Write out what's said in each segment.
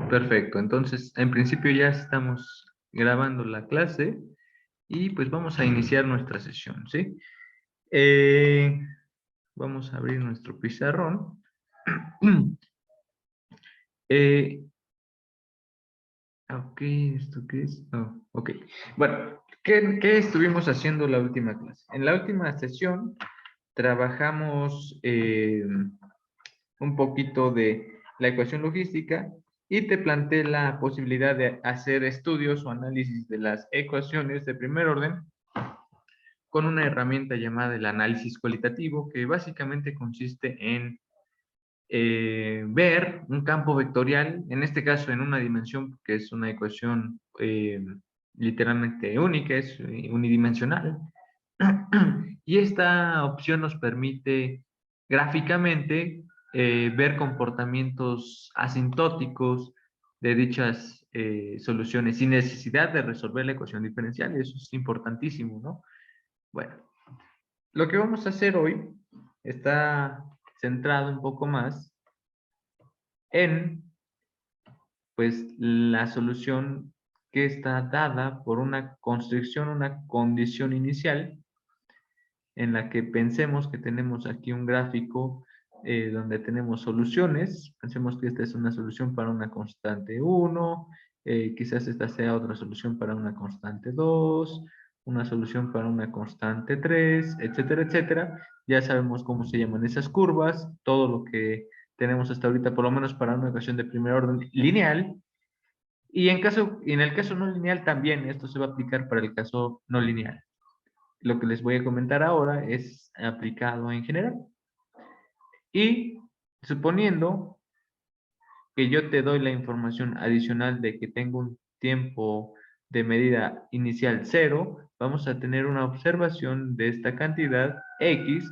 Perfecto, entonces en principio ya estamos grabando la clase y pues vamos a iniciar nuestra sesión, ¿sí? Eh, Vamos a abrir nuestro pizarrón. Eh, ok, ¿esto qué es? Oh, ok, bueno, ¿qué estuvimos haciendo la última clase? En la última sesión trabajamos un poquito de la ecuación logística y te planteé la posibilidad de hacer estudios o análisis de las ecuaciones de primer orden con una herramienta llamada el análisis cualitativo, que básicamente consiste en ver un campo vectorial, en este caso en una dimensión, que es una ecuación literalmente única, es unidimensional, y esta opción nos permite gráficamente ver comportamientos asintóticos de dichas soluciones sin necesidad de resolver la ecuación diferencial. Eso es importantísimo, ¿no? Bueno, lo que vamos a hacer hoy está centrado un poco más en, pues, la solución que está dada por una constricción, una condición inicial en la que pensemos que tenemos aquí un gráfico donde tenemos soluciones. Pensemos que esta es una solución para una constante 1, quizás esta sea otra solución para una constante 2, una solución para una constante 3, etcétera, etcétera. Ya sabemos cómo se llaman esas curvas, todo lo que tenemos hasta ahorita, por lo menos para una ecuación de primer orden lineal. Y en el caso no lineal también, esto se va a aplicar para el caso no lineal. Lo que les voy a comentar ahora es aplicado en general. Y suponiendo que yo te doy la información adicional de que tengo un tiempo de medida inicial 0, vamos a tener una observación de esta cantidad X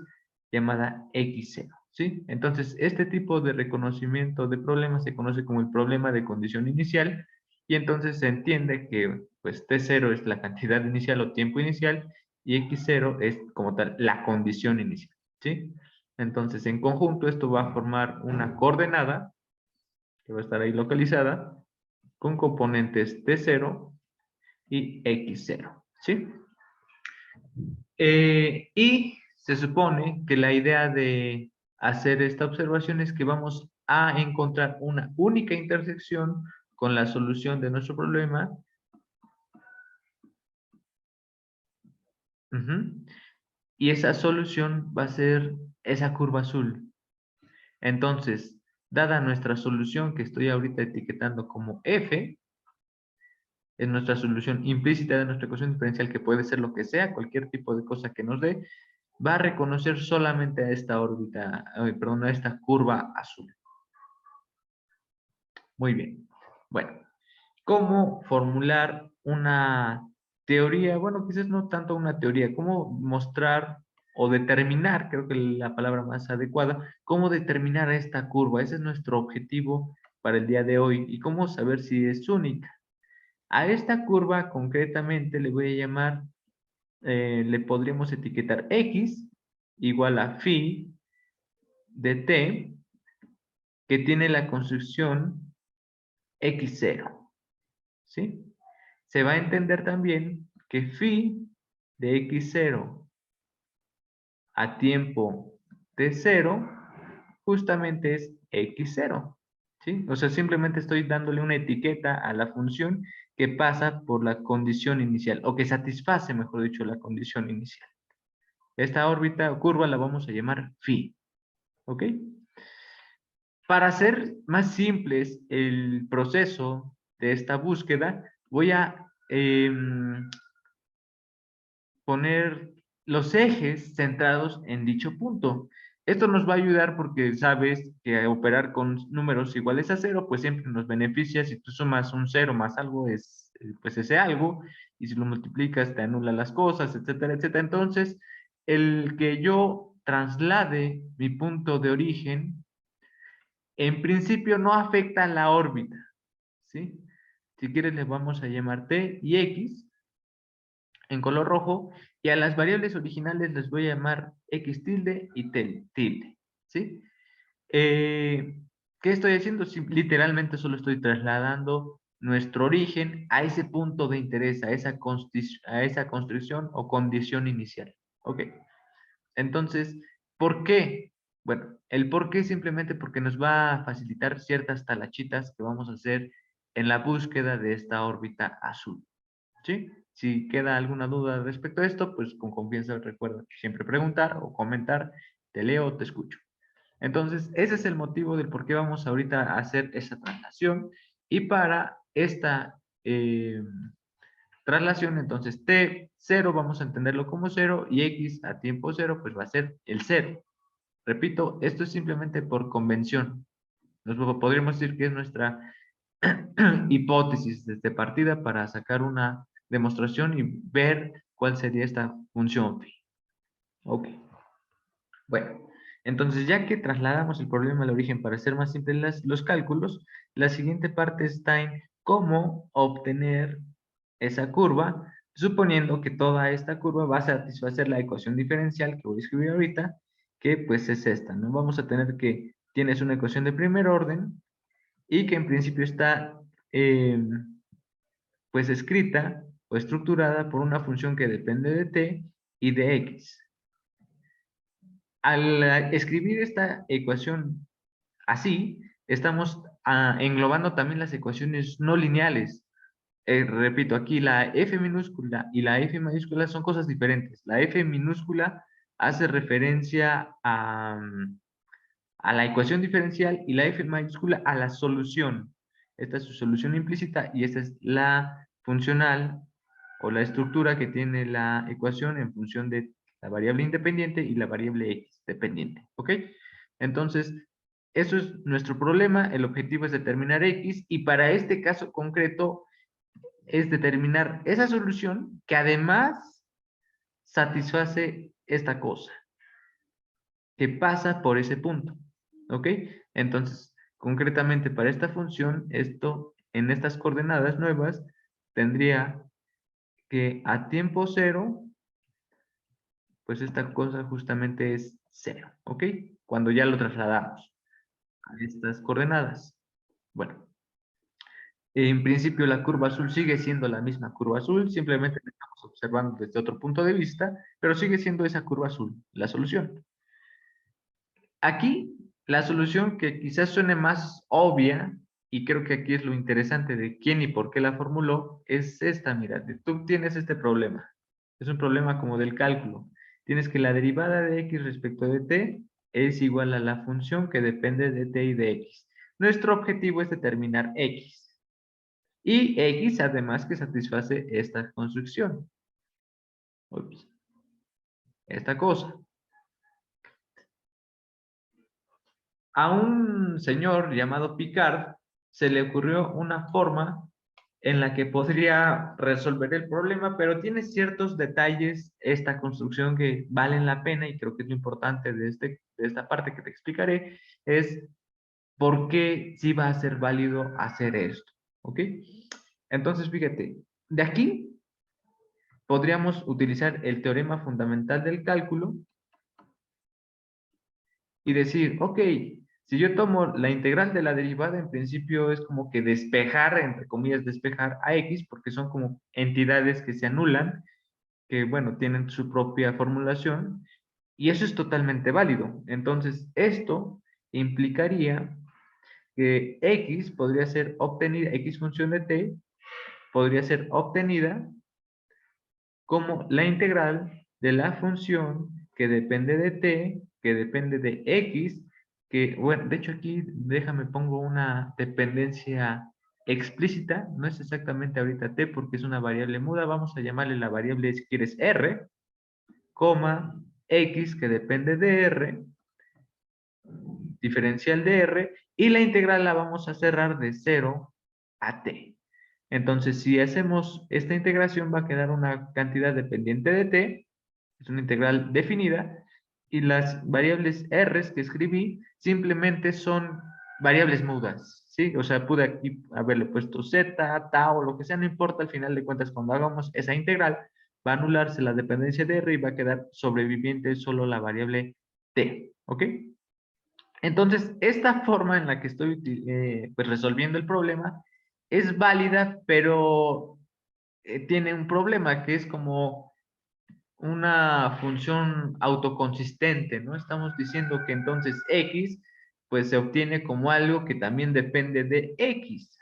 llamada X0, ¿sí? Entonces, este tipo de reconocimiento de problemas se conoce como el problema de condición inicial, y entonces se entiende que pues T0 es la cantidad inicial o tiempo inicial y X0 es como tal la condición inicial, ¿sí? Entonces, en conjunto, esto va a formar una coordenada que va a estar ahí localizada con componentes T0 y X0, ¿sí? Y se supone que la idea de hacer esta observación es que vamos a encontrar una única intersección con la solución de nuestro problema. Y esa solución va a ser esa curva azul. Entonces, dada nuestra solución que estoy ahorita etiquetando como F, es nuestra solución implícita de nuestra ecuación diferencial, que puede ser lo que sea, cualquier tipo de cosa que nos dé, va a reconocer solamente a esta órbita, perdón, a esta curva azul. Muy bien. Bueno, ¿cómo formular una teoría? Bueno, quizás no tanto una teoría, ¿cómo mostrar o determinar, creo que la palabra más adecuada, cómo determinar esta curva? Ese es nuestro objetivo para el día de hoy. ¿Y cómo saber si es única? A esta curva concretamente le voy a llamar, le podríamos etiquetar X igual a phi de t, que tiene la construcción X0, ¿sí? Se va a entender también que phi de X0 a tiempo t0 justamente es X0, ¿sí? O sea, simplemente estoy dándole una etiqueta a la función que pasa por la condición inicial, o que satisface, mejor dicho, la condición inicial. Esta órbita o curva la vamos a llamar phi, ¿ok? Para hacer más simples el proceso de esta búsqueda, voy a poner los ejes centrados en dicho punto. Esto nos va a ayudar porque sabes que operar con números iguales a 0, pues siempre nos beneficia. Si tú sumas un 0 más algo, es pues ese algo, y si lo multiplicas te anula las cosas, etcétera, etcétera. Entonces, el que yo traslade mi punto de origen, en principio no afecta a la órbita, ¿sí? Si quieres le vamos a llamar t y x en color rojo, y a las variables originales les voy a llamar x tilde y tilde, ¿sí? ¿Qué estoy haciendo? Literalmente solo estoy trasladando nuestro origen a ese punto de interés, a esa construcción o condición inicial. ¿Ok? Entonces, ¿por qué? Bueno, el por qué simplemente porque nos va a facilitar ciertas talachitas que vamos a hacer en la búsqueda de esta órbita azul. ¿Sí? Si queda alguna duda respecto a esto, pues con confianza recuerda siempre preguntar o comentar, te leo o te escucho. Entonces, ese es el motivo del por qué vamos ahorita a hacer esa traslación. Y para esta traslación, entonces T0 vamos a entenderlo como 0 y X a tiempo 0 pues va a ser el 0. Repito, esto es simplemente por convención. Podríamos decir que es nuestra hipótesis desde partida para sacar una demostración y ver cuál sería esta función phi. Ok. Bueno, entonces ya que trasladamos el problema al origen para hacer más simples los cálculos, la siguiente parte está en cómo obtener esa curva, suponiendo que toda esta curva va a satisfacer la ecuación diferencial que voy a escribir ahorita, que pues es esta, ¿no? Vamos a tener que tienes una ecuación de primer orden y que en principio está pues escrita o estructurada por una función que depende de t y de x. Al escribir esta ecuación así, estamos englobando también las ecuaciones no lineales. Repito, aquí la F minúscula y la F mayúscula son cosas diferentes. La F minúscula hace referencia a la ecuación diferencial y la F mayúscula a la solución. Esta es su solución implícita y esta es la funcional o la estructura que tiene la ecuación en función de la variable independiente y la variable x dependiente. ¿Ok? Entonces, eso es nuestro problema. El objetivo es determinar x y para este caso concreto es determinar esa solución que además satisface esta cosa, que pasa por ese punto. ¿Ok? Entonces, concretamente para esta función, esto en estas coordenadas nuevas tendría que a tiempo cero, pues esta cosa justamente es cero. ¿Ok? Cuando ya lo trasladamos a estas coordenadas. Bueno, en principio la curva azul sigue siendo la misma curva azul, simplemente la estamos observando desde otro punto de vista, pero sigue siendo esa curva azul la solución. Aquí, la solución que quizás suene más obvia, y creo que aquí es lo interesante de quién y por qué la formuló, es esta, mira, tú tienes este problema. Es un problema como del cálculo. Tienes que la derivada de x respecto de t es igual a la función que depende de t y de x. Nuestro objetivo es determinar x. Y x además que satisface esta construcción. Ups, esta cosa. A un señor llamado Picard se le ocurrió una forma en la que podría resolver el problema, pero tiene ciertos detalles esta construcción que valen la pena y creo que es lo importante de esta parte que te explicaré, es por qué sí va a ser válido hacer esto. ¿Ok? Entonces, fíjate, de aquí podríamos utilizar el teorema fundamental del cálculo y decir, ok, si yo tomo la integral de la derivada, en principio es como que despejar, entre comillas, despejar a x, porque son como entidades que se anulan, que, bueno, tienen su propia formulación, y eso es totalmente válido. Entonces, esto implicaría que x podría ser obtenida, x función de t, podría ser obtenida como la integral de la función que depende de t, que depende de x, que, bueno, de hecho aquí déjame pongo una dependencia explícita, no es exactamente ahorita t porque es una variable muda, vamos a llamarle la variable si quieres r, coma, x que depende de r, diferencial de r, y la integral la vamos a cerrar de 0 a t. Entonces, si hacemos esta integración, va a quedar una cantidad dependiente de t, es una integral definida, y las variables r que escribí simplemente son variables mudas, ¿sí? O sea, pude aquí haberle puesto z, tau, lo que sea, no importa, al final de cuentas, cuando hagamos esa integral, va a anularse la dependencia de r y va a quedar sobreviviente solo la variable t, ¿ok? Entonces, esta forma en la que estoy pues, resolviendo el problema es válida, pero tiene un problema que es como una función autoconsistente, ¿no? Estamos diciendo que entonces X pues se obtiene como algo que también depende de X,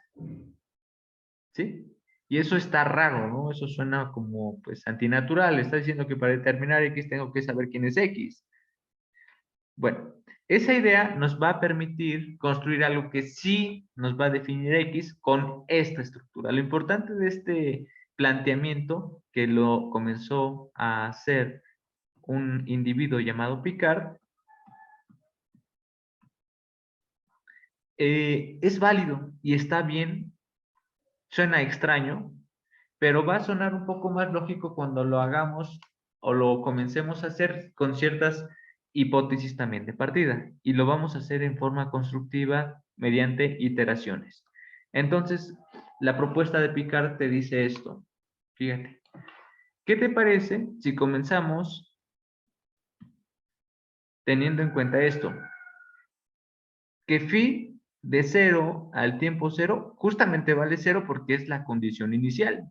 ¿sí? Y eso está raro, ¿no? Eso suena como pues antinatural. Está diciendo que para determinar X tengo que saber quién es X. Bueno, esa idea nos va a permitir construir algo que sí nos va a definir X con esta estructura. Lo importante de este planteamiento, que lo comenzó a hacer un individuo llamado Picard, es válido y está bien, suena extraño, pero va a sonar un poco más lógico cuando lo hagamos o lo comencemos a hacer con ciertas hipótesis también de partida, y lo vamos a hacer en forma constructiva mediante iteraciones. Entonces, la propuesta de Picard te dice esto. Fíjate, ¿qué te parece si comenzamos teniendo en cuenta esto? Que phi de 0 al tiempo 0 justamente vale 0 porque es la condición inicial,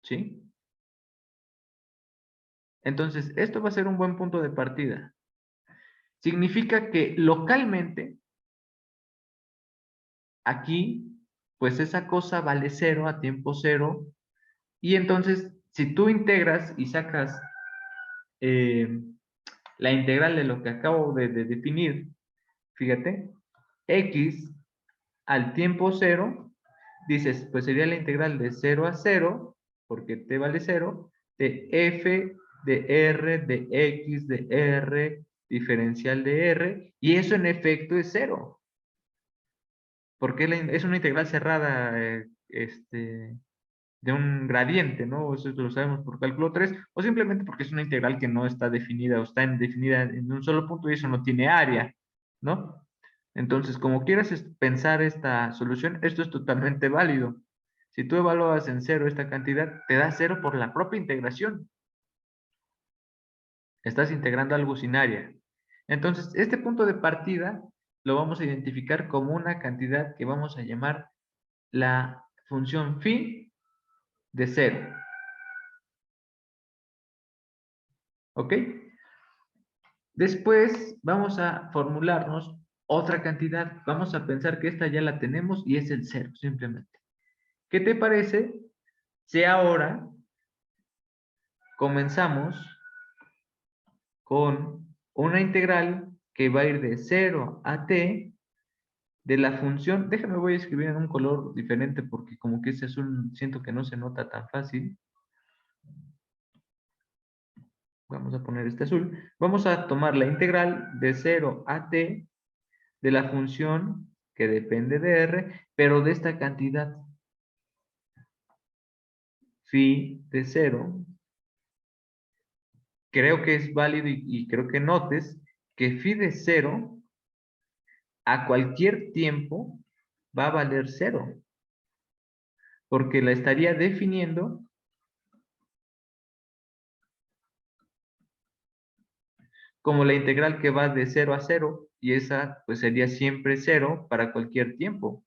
¿sí? Entonces, esto va a ser un buen punto de partida. Significa que localmente, aquí, pues esa cosa vale 0 a tiempo 0, y entonces, si tú integras y sacas eh, la integral de lo que acabo de definir, fíjate, x al tiempo 0, dices, pues sería la integral de 0 a 0, porque t vale 0, de f de r de x de r diferencial de r, y eso en efecto es 0, porque es una integral cerrada de un gradiente, ¿no? Eso lo sabemos por cálculo 3, o simplemente porque es una integral que no está definida o está definida en un solo punto y eso no tiene área, ¿no? Entonces, como quieras pensar esta solución, esto es totalmente válido. Si tú evalúas en 0 esta cantidad, te da 0 por la propia integración. Estás integrando algo sin área. Entonces, este punto de partida lo vamos a identificar como una cantidad que vamos a llamar la función phi de 0. ¿Ok? Después vamos a formularnos otra cantidad. Vamos a pensar que esta ya la tenemos y es el 0, simplemente. ¿Qué te parece si ahora comenzamos con una integral que va a ir de 0 a t de la función? Déjame, voy a escribir en un color diferente porque como que ese azul siento que no se nota tan fácil. Vamos a poner este azul. Vamos a tomar la integral de 0 a t de la función que depende de r, pero de esta cantidad, phi de 0. Creo que es válido y creo que notes que phi de 0 a cualquier tiempo va a valer 0, porque la estaría definiendo como la integral que va de 0 a 0, y esa pues sería siempre 0 para cualquier tiempo,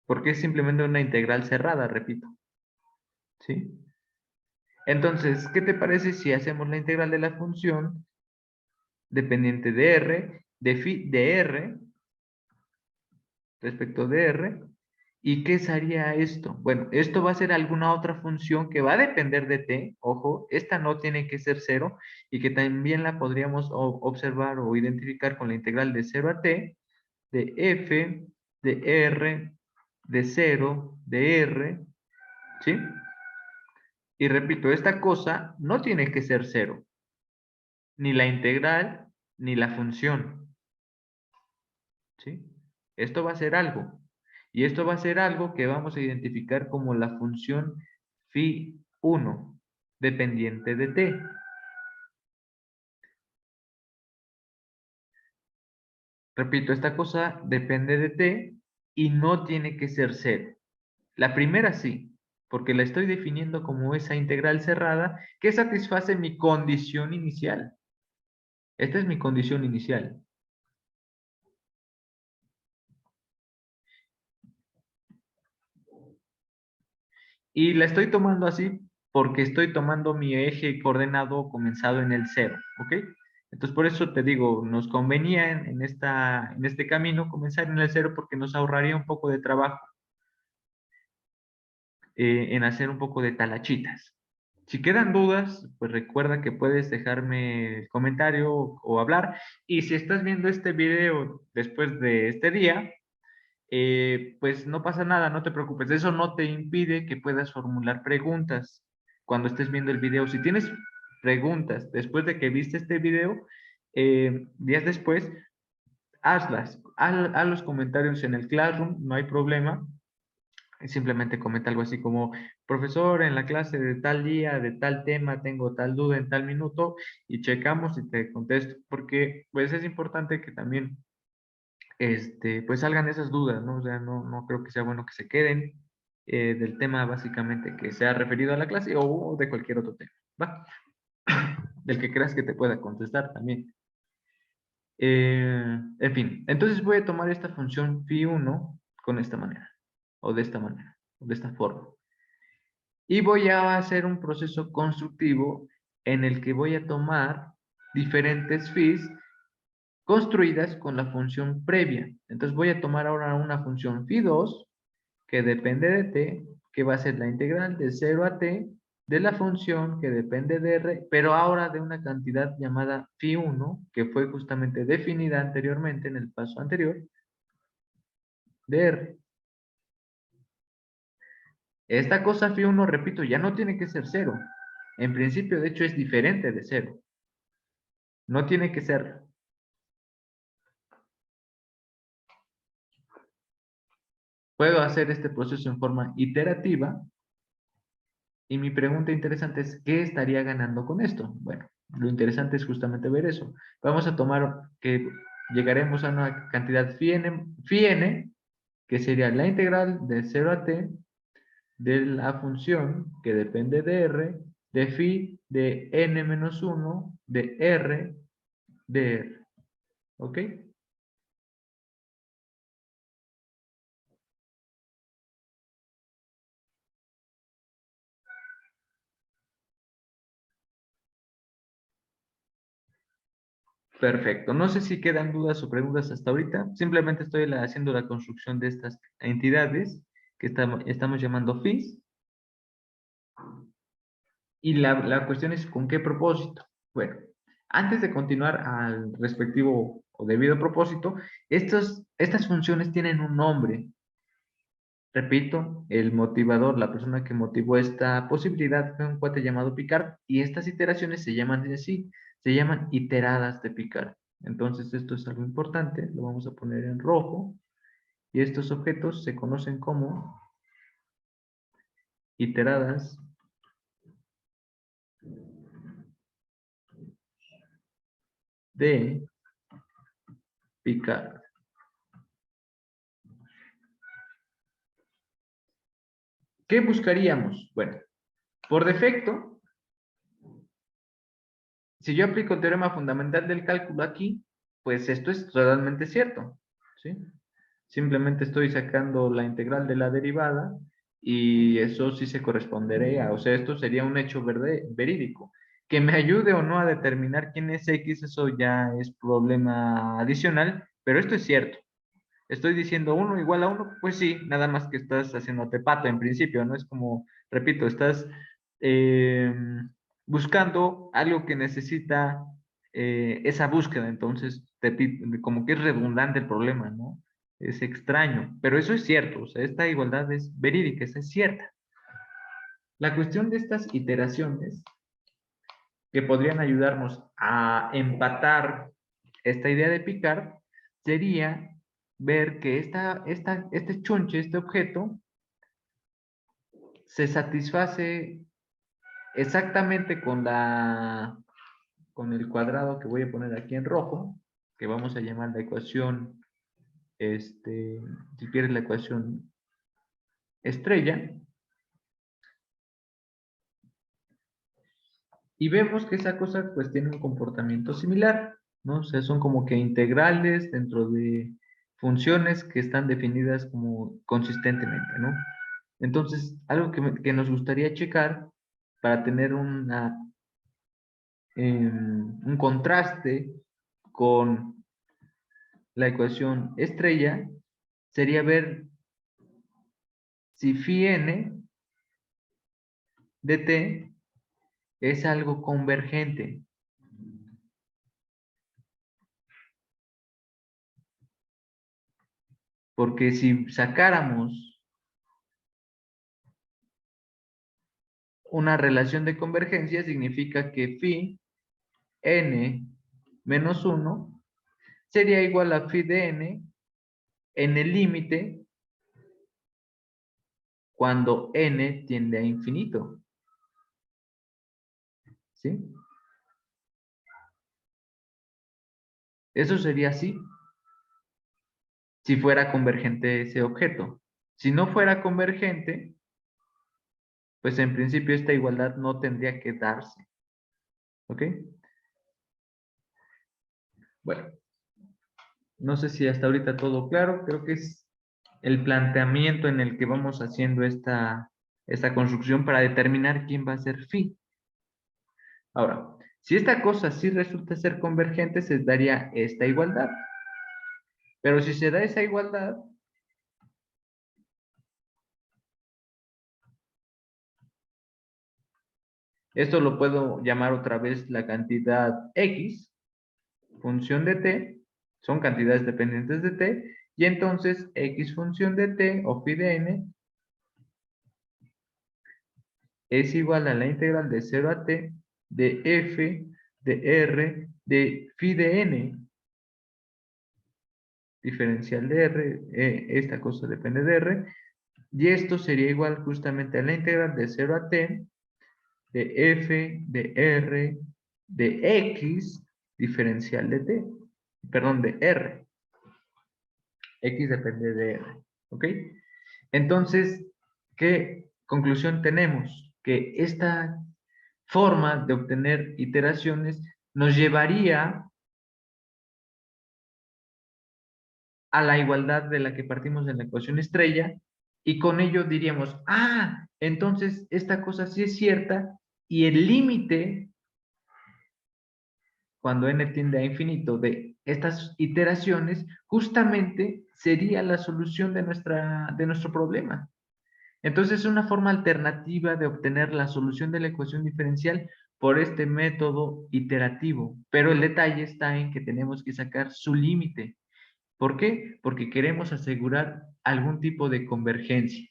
porque es simplemente una integral cerrada, repito, ¿sí? Entonces, ¿qué te parece si hacemos la integral de la función dependiente de r, de phi de r, respecto de r? ¿Y qué sería esto? Bueno, esto va a ser alguna otra función que va a depender de t. Ojo, esta no tiene que ser 0 y que también la podríamos observar o identificar con la integral de 0 a t de f de r de 0 de r, ¿sí? Y repito, esta cosa no tiene que ser 0, ni la integral ni la función, ¿sí? Esto va a ser algo. Y esto va a ser algo que vamos a identificar como la función phi1, dependiente de t. Repito, esta cosa depende de t y no tiene que ser 0. La primera sí, porque la estoy definiendo como esa integral cerrada que satisface mi condición inicial. Esta es mi condición inicial. Y la estoy tomando así porque estoy tomando mi eje coordenado comenzado en el cero, ¿ok? Entonces, por eso te digo, nos convenía en este camino comenzar en el cero porque nos ahorraría un poco de trabajo en hacer un poco de talachitas. Si quedan dudas, pues recuerda que puedes dejarme el comentario o hablar. Y si estás viendo este video después de este día, pues no pasa nada, no te preocupes. Eso no te impide que puedas formular preguntas cuando estés viendo el video. Si tienes preguntas después de que viste este video, días después, hazlas. Haz los comentarios en el Classroom, no hay problema. Simplemente comenta algo así como, profesor, en la clase de tal día, de tal tema, tengo tal duda en tal minuto y checamos y te contesto, porque pues es importante que también pues salgan esas dudas, ¿no? O sea, no creo que sea bueno que se queden del tema básicamente que sea referido a la clase o de cualquier otro tema, ¿va? Del que creas que te pueda contestar también. En fin, entonces voy a tomar esta función phi1 con esta manera, o de esta manera, o de esta forma. Y voy a hacer un proceso constructivo en el que voy a tomar diferentes phis construidas con la función previa. Entonces voy a tomar ahora una función phi2 que depende de t, que va a ser la integral de 0 a t de la función que depende de r, pero ahora de una cantidad llamada phi1, que fue justamente definida anteriormente en el paso anterior, de r. Esta cosa phi1, repito, ya no tiene que ser 0. En principio, de hecho, es diferente de 0. No tiene que ser. Puedo hacer este proceso en forma iterativa y mi pregunta interesante es, ¿qué estaría ganando con esto? Bueno, lo interesante es justamente ver eso. Vamos a tomar que llegaremos a una cantidad phi n, que sería la integral de 0 a t de la función que depende de r, de phi de n-1 de r de r. ¿Ok? Perfecto. No sé si quedan dudas o preguntas hasta ahorita. Simplemente estoy haciendo la construcción de estas entidades que estamos llamando phis. Y la cuestión es con qué propósito. Bueno, antes de continuar al respectivo o debido propósito, estas funciones tienen un nombre. Repito, el motivador, la persona que motivó esta posibilidad fue un cuate llamado Picard y estas iteraciones se llaman así, se llaman iteradas de Picard. Entonces esto es algo importante, lo vamos a poner en rojo y estos objetos se conocen como iteradas de Picard. ¿Qué buscaríamos? Bueno, por defecto, si yo aplico el teorema fundamental del cálculo aquí, pues esto es totalmente cierto, ¿sí? Simplemente estoy sacando la integral de la derivada y eso sí se correspondería, o sea, esto sería un hecho verídico. Que me ayude o no a determinar quién es X, eso ya es problema adicional, pero esto es cierto. Estoy diciendo 1 igual a 1, pues sí, nada más que estás haciéndote pato en principio, ¿no? Es como, repito, estás eh, buscando algo que necesita esa búsqueda, entonces como que es redundante el problema, ¿no? Es extraño, pero eso es cierto, o sea, esta igualdad es verídica, esa es cierta. La cuestión de estas iteraciones que podrían ayudarnos a empatar esta idea de Picard sería ver que este chunche, este objeto, se satisface exactamente con el cuadrado que voy a poner aquí en rojo, que vamos a llamar la ecuación, si quieres la ecuación estrella, y vemos que esa cosa pues tiene un comportamiento similar, ¿no? O sea, son como que integrales dentro de funciones que están definidas como consistentemente, ¿no? Entonces, algo que nos gustaría checar para tener un contraste con la ecuación estrella sería ver si phi n de t es algo convergente. Porque si sacáramos una relación de convergencia, significa que phi n menos 1 sería igual a phi de n en el límite cuando n tiende a infinito. ¿Sí? Eso sería así, si fuera convergente ese objeto. Si no fuera convergente, pues en principio esta igualdad no tendría que darse. ¿Ok? Bueno, no sé si hasta ahorita todo claro. Creo que es el planteamiento en el que vamos haciendo esta construcción para determinar quién va a ser phi. Ahora, si esta cosa sí resulta ser convergente, se daría esta igualdad. Pero si se da esa igualdad, esto lo puedo llamar otra vez la cantidad x, función de t, son cantidades dependientes de t, y entonces x función de t o phi de n es igual a la integral de 0 a t de f de r de phi de n, diferencial de r, esta cosa depende de r, y esto sería igual justamente a la integral de 0 a t de f de r de x diferencial de t, perdón, de r. X depende de r, ¿ok? Entonces, ¿qué conclusión tenemos? Que esta forma de obtener iteraciones nos llevaría a la igualdad de la que partimos en la ecuación estrella, y con ello diríamos, ah, entonces esta cosa sí es cierta, y el límite, cuando n tiende a infinito, de estas iteraciones, justamente sería la solución de nuestro problema. Entonces es una forma alternativa de obtener la solución de la ecuación diferencial por este método iterativo, pero el detalle está en que tenemos que sacar su límite. ¿Por qué? Porque queremos asegurar algún tipo de convergencia.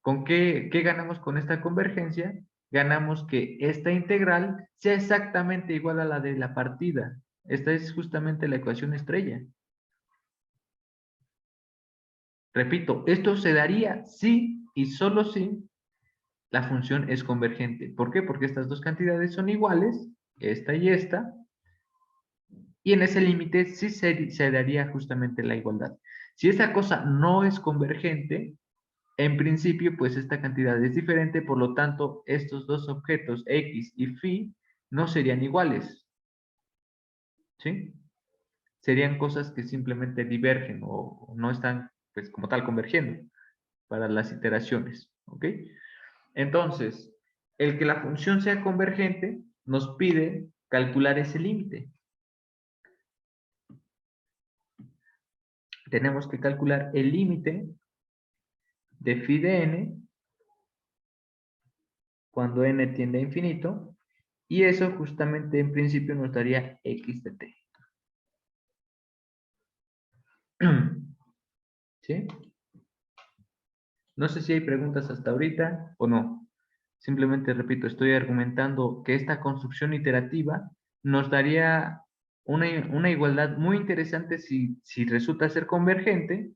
¿Con qué ganamos con esta convergencia? Ganamos que esta integral sea exactamente igual a la de la partida. Esta es justamente la ecuación estrella. Repito, esto se daría si y solo si la función es convergente. ¿Por qué? Porque estas dos cantidades son iguales, esta y en ese límite sí se daría justamente la igualdad. Si esa cosa no es convergente, en principio, pues esta cantidad es diferente, por lo tanto, estos dos objetos, x y phi, no serían iguales, ¿sí? Serían cosas que simplemente divergen o no están, pues, como tal, convergiendo para las iteraciones, ¿ok? Entonces, el que la función sea convergente nos pide calcular ese límite. Tenemos que calcular el límite de phi de n cuando n tiende a infinito, y eso justamente en principio nos daría x de t. ¿Sí? No sé si hay preguntas hasta ahorita o no. Simplemente repito, estoy argumentando que esta construcción iterativa nos daría una igualdad muy interesante si resulta ser convergente,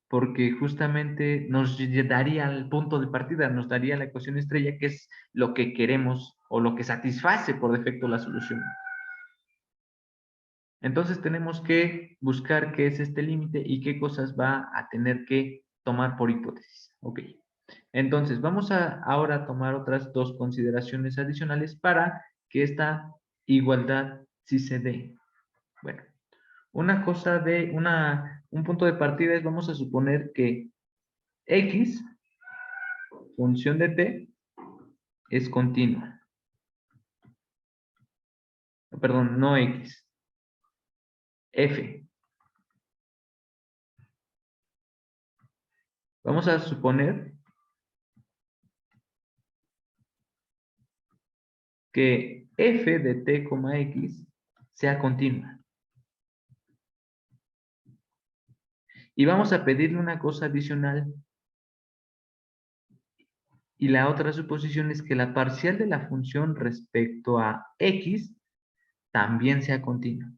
porque justamente nos daría el punto de partida, nos daría la ecuación estrella, que es lo que queremos o lo que satisface por defecto la solución. Entonces tenemos que buscar qué es este límite y qué cosas va a tener que tomar por hipótesis. Ok. Entonces vamos a ahora tomar otras dos consideraciones adicionales para que esta igualdad sí se dé. Bueno, una cosa un punto de partida es, vamos a suponer que X, función de t, es continua. Perdón, no X. F. Vamos a suponer que f de t, x sea continua. Y vamos a pedirle una cosa adicional. Y la otra suposición es que la parcial de la función respecto a x también sea continua.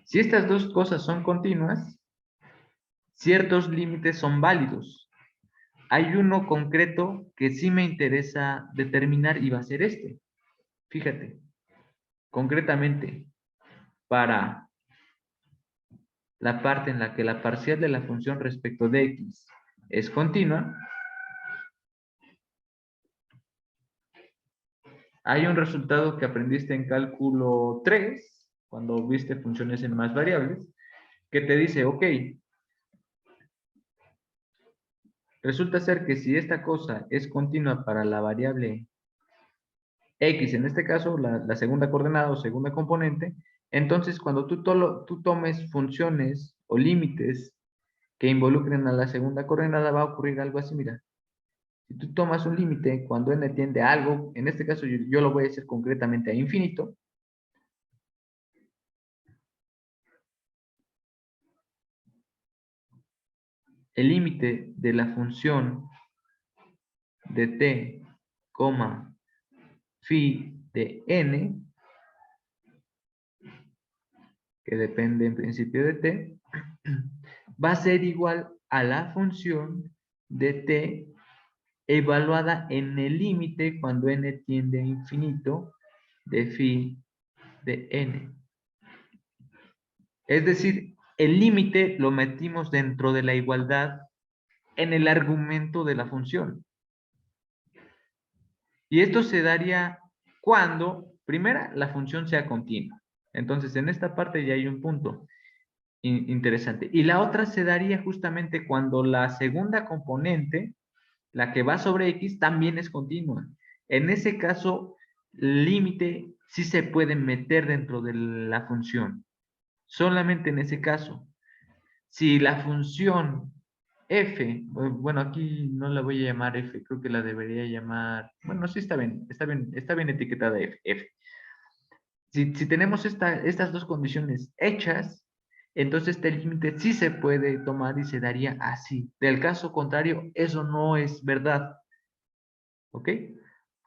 Si estas dos cosas son continuas, ciertos límites son válidos. Hay uno concreto que sí me interesa determinar y va a ser este. Fíjate, concretamente, para la parte en la que la parcial de la función respecto de x es continua, hay un resultado que aprendiste en cálculo 3, cuando viste funciones en más variables, que te dice, ok, resulta ser que si esta cosa es continua para la variable x, en este caso, la segunda coordenada o segunda componente, entonces cuando tú tomes funciones o límites que involucren a la segunda coordenada, va a ocurrir algo así, mira. Si tú tomas un límite cuando n tiende a algo, en este caso yo lo voy a hacer concretamente a infinito, el límite de la función de t, phi de n, que depende en principio de t, va a ser igual a la función de t evaluada en el límite cuando n tiende a infinito de phi de n. Es decir, el límite lo metimos dentro de la igualdad en el argumento de la función. Y esto se daría cuando, primera, la función sea continua. Entonces, en esta parte ya hay un punto interesante. Y la otra se daría justamente cuando la segunda componente, la que va sobre x, también es continua. En ese caso, el límite sí se puede meter dentro de la función. Solamente en ese caso. Si la función f, bueno, aquí no la voy a llamar f, creo que la debería llamar, bueno, sí está bien etiquetada f. Si tenemos estas dos condiciones hechas, entonces este límite sí se puede tomar y se daría así. Del caso contrario, eso no es verdad. ¿Ok?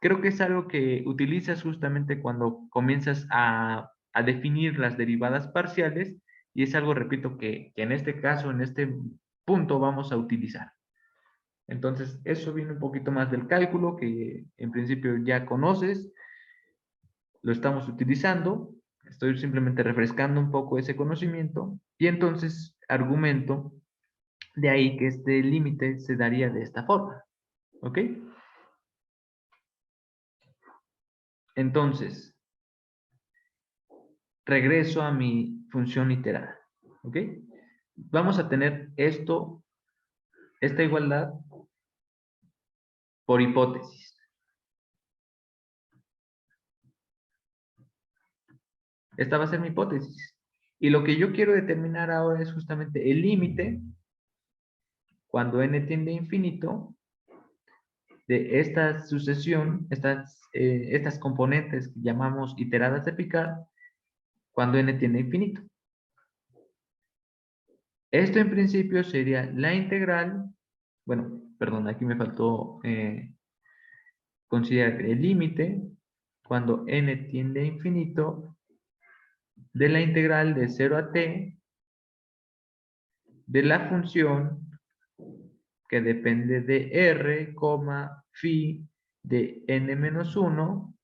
Creo que es algo que utilizas justamente cuando comienzas a definir las derivadas parciales y es algo, repito, que en este caso, en este punto vamos a utilizar. Entonces, eso viene un poquito más del cálculo que en principio ya conoces, lo estamos utilizando, estoy simplemente refrescando un poco ese conocimiento y entonces argumento de ahí que este límite se daría de esta forma. ¿Ok? Entonces, regreso a mi función iterada. ¿Ok? Vamos a tener esta igualdad por hipótesis. Esta va a ser mi hipótesis. Y lo que yo quiero determinar ahora es justamente el límite cuando n tiende a infinito de esta sucesión, estas componentes que llamamos iteradas de Picard, cuando n tiende a infinito. Esto en principio sería la integral, bueno, perdón, aquí me faltó considerar el límite cuando n tiende a infinito de la integral de 0 a t de la función que depende de r, phi de n menos 1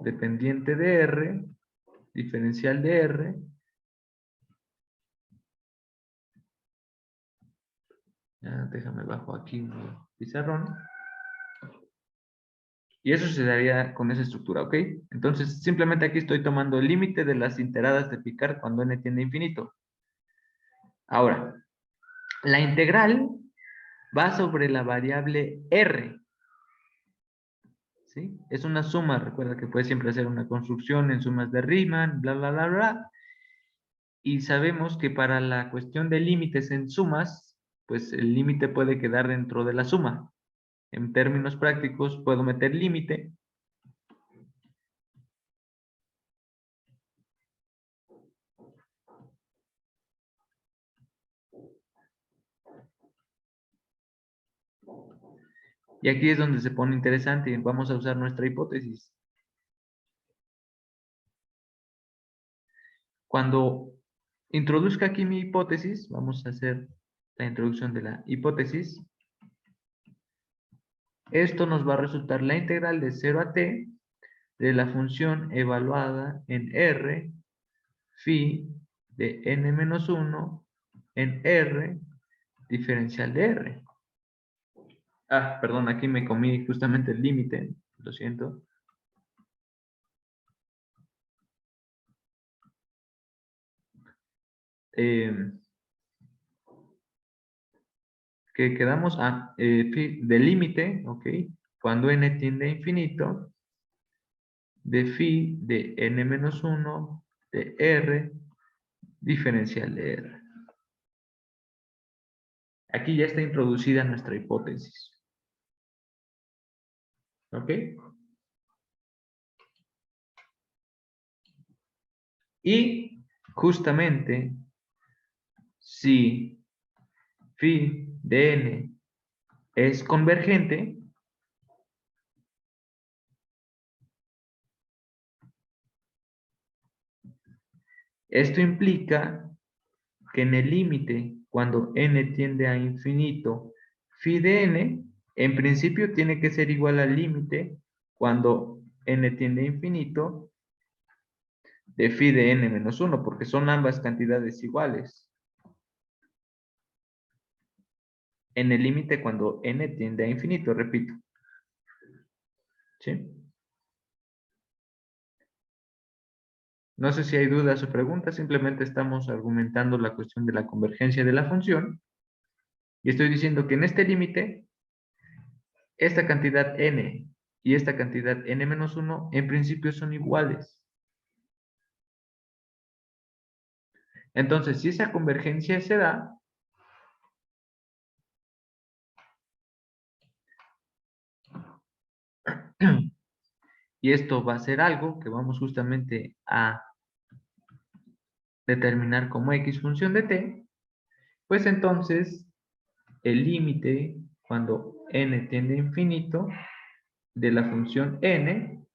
dependiente de r, diferencial de r, ya, déjame bajo aquí un pizarrón, Y eso se daría con esa estructura, ¿ok? Entonces, simplemente aquí estoy tomando el límite de las iteradas de Picard cuando n tiende a infinito. Ahora, la integral va sobre la variable r, ¿sí? Es una suma, recuerda que puedes siempre hacer una construcción en sumas de Riemann, bla, bla, bla, bla. Y sabemos que para la cuestión de límites en sumas, pues el límite puede quedar dentro de la suma. En términos prácticos, puedo meter límite. Y aquí es donde se pone interesante y vamos a usar nuestra hipótesis. Cuando introduzca aquí mi hipótesis, vamos a hacer la introducción de la hipótesis. Esto nos va a resultar la integral de 0 a t de la función evaluada en R, phi de n-1 en R, diferencial de R. Ah, perdón, aquí me comí justamente el límite, lo siento. Que quedamos de límite, ok, cuando n tiende a infinito, de phi de n-1 de R, diferencial de R. Aquí ya está introducida nuestra hipótesis. ¿Ok? Y justamente, si phi de n es convergente, esto implica que en el límite, cuando n tiende a infinito, phi de n, en principio tiene que ser igual al límite cuando n tiende a infinito de phi de n-1, porque son ambas cantidades iguales. En el límite cuando n tiende a infinito, repito. ¿Sí? No sé si hay dudas o preguntas, simplemente estamos argumentando la cuestión de la convergencia de la función. Y estoy diciendo que en este límite, esta cantidad n y esta cantidad n-1 en principio son iguales. Entonces, si esa convergencia se da, y esto va a ser algo que vamos justamente a determinar como x función de t, pues entonces el límite cuando n tiende a infinito de la función n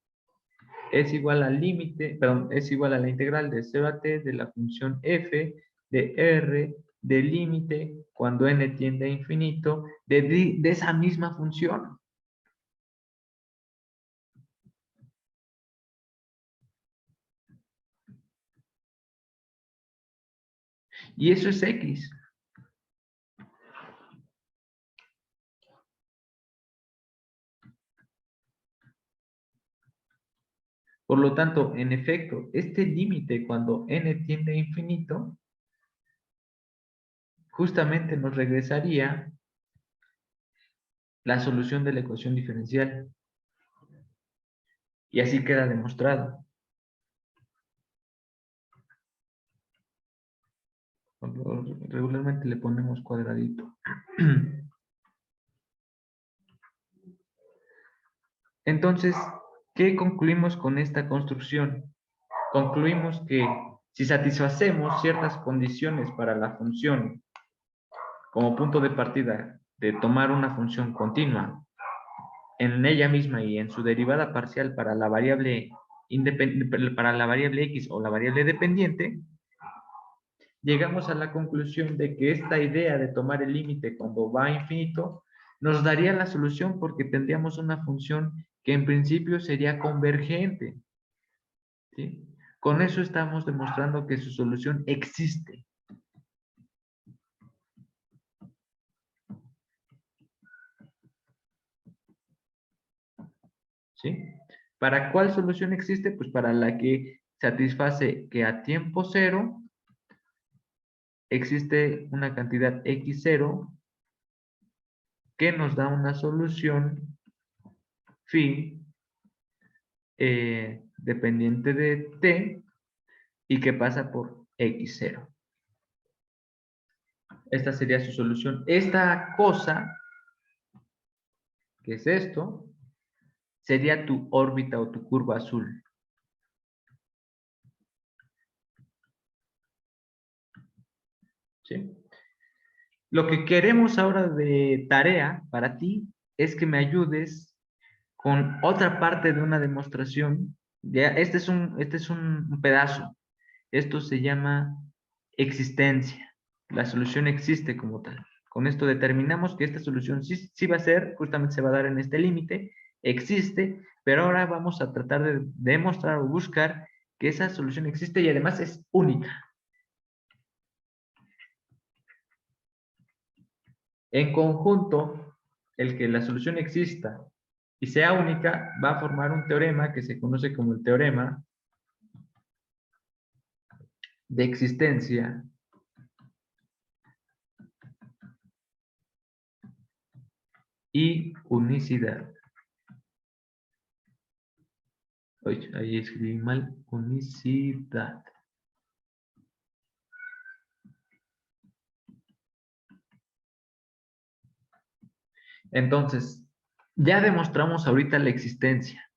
es igual al límite, perdón, es igual a la integral de 0 a t de la función f de r del límite cuando n tiende a infinito de esa misma función. Y eso es x. Por lo tanto, en efecto, este límite cuando n tiende a infinito justamente nos regresaría la solución de la ecuación diferencial. Y así queda demostrado. Regularmente le ponemos cuadradito. Entonces, ¿qué concluimos con esta construcción? Concluimos que si satisfacemos ciertas condiciones para la función como punto de partida de tomar una función continua en ella misma y en su derivada parcial para la variable x o la variable dependiente, llegamos a la conclusión de que esta idea de tomar el límite cuando va a infinito nos daría la solución porque tendríamos una función que en principio sería convergente. ¿Sí? Con eso estamos demostrando que su solución existe. ¿sí? ¿Para cuál solución existe? Pues para la que satisface que a tiempo cero existe una cantidad x0 que nos da una solución phi dependiente de t y que pasa por x0. Esta sería su solución. Esta cosa, que es esto, sería tu órbita o tu curva azul. ¿Sí? Lo que queremos ahora de tarea para ti es que me ayudes con otra parte de una demostración. Este es un pedazo. Esto se llama existencia. La solución existe como tal. Con esto determinamos que esta solución sí va a ser, justamente se va a dar en este límite, existe, pero ahora vamos a tratar de demostrar o buscar que esa solución existe y además es única. En conjunto, el que la solución exista y sea única va a formar un teorema que se conoce como el teorema de existencia y unicidad. Oye, ahí escribí mal, unicidad. Entonces, ya demostramos ahorita la existencia.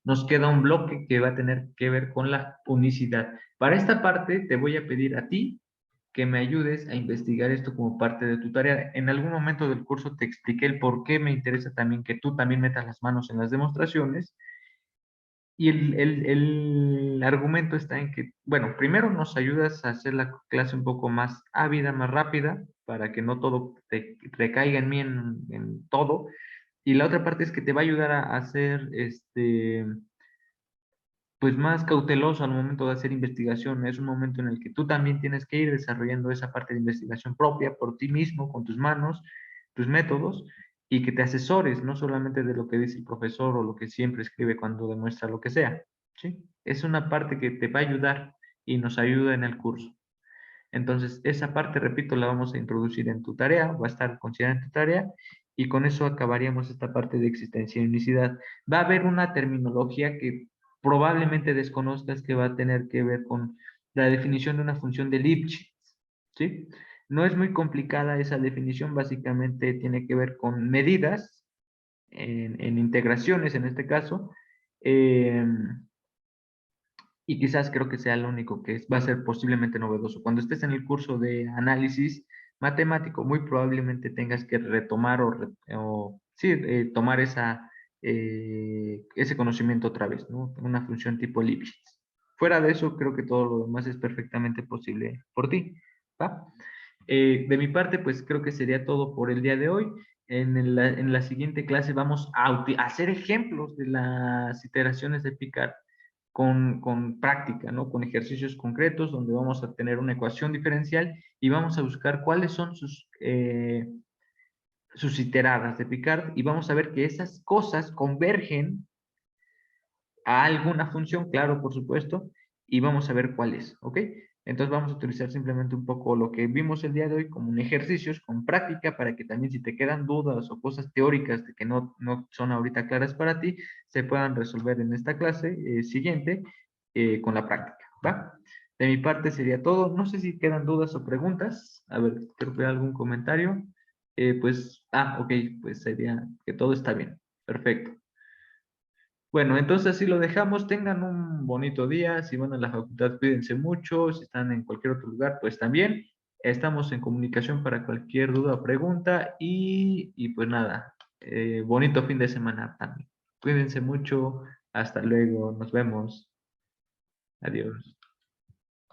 Nos queda un bloque que va a tener que ver con la unicidad. Para esta parte te voy a pedir a ti que me ayudes a investigar esto como parte de tu tarea. En algún momento del curso te expliqué el por qué me interesa también que tú también metas las manos en las demostraciones. Y el argumento está en que, bueno, primero nos ayudas a hacer la clase un poco más ávida, más rápida, para que no todo te recaiga en mí en todo. Y la otra parte es que te va a ayudar a hacer pues más cauteloso al momento de hacer investigación. Es un momento en el que tú también tienes que ir desarrollando esa parte de investigación propia por ti mismo, con tus manos, tus métodos, y que te asesores, no solamente de lo que dice el profesor o lo que siempre escribe cuando demuestra lo que sea. ¿Sí? Es una parte que te va a ayudar y nos ayuda en el curso. Entonces, esa parte, repito, la vamos a introducir en tu tarea, va a estar considerada en tu tarea, y con eso acabaríamos esta parte de existencia y unicidad. Va a haber una terminología que probablemente desconozcas que va a tener que ver con la definición de una función de Lipschitz, ¿sí? No es muy complicada esa definición, básicamente tiene que ver con medidas, en integraciones en este caso, y quizás creo que sea lo único que va a ser posiblemente novedoso. Cuando estés en el curso de análisis matemático, muy probablemente tengas que retomar sí, tomar ese conocimiento otra vez, ¿no? Una función tipo Lipschitz. Fuera de eso, creo que todo lo demás es perfectamente posible por ti, ¿va? De mi parte, pues creo que sería todo por el día de hoy. En la siguiente clase vamos a hacer ejemplos de las iteraciones de Picard con práctica, ¿no? Con ejercicios concretos donde vamos a tener una ecuación diferencial y vamos a buscar cuáles son sus iteradas de Picard y vamos a ver que esas cosas convergen a alguna función, claro, por supuesto, y vamos a ver cuál es, ¿ok? Entonces vamos a utilizar simplemente un poco lo que vimos el día de hoy como un ejercicios con práctica para que también si te quedan dudas o cosas teóricas de que no son ahorita claras para ti, se puedan resolver en esta clase siguiente con la práctica, ¿va? De mi parte sería todo. No sé si quedan dudas o preguntas. A ver, creo que hay algún comentario. Ok, pues sería que todo está bien. Perfecto. Bueno, entonces así lo dejamos. Tengan un bonito día. Si van a la facultad, cuídense mucho. Si están en cualquier otro lugar, pues también. Estamos en comunicación para cualquier duda o pregunta. Y pues nada, bonito fin de semana también. Cuídense mucho. Hasta luego. Nos vemos. Adiós.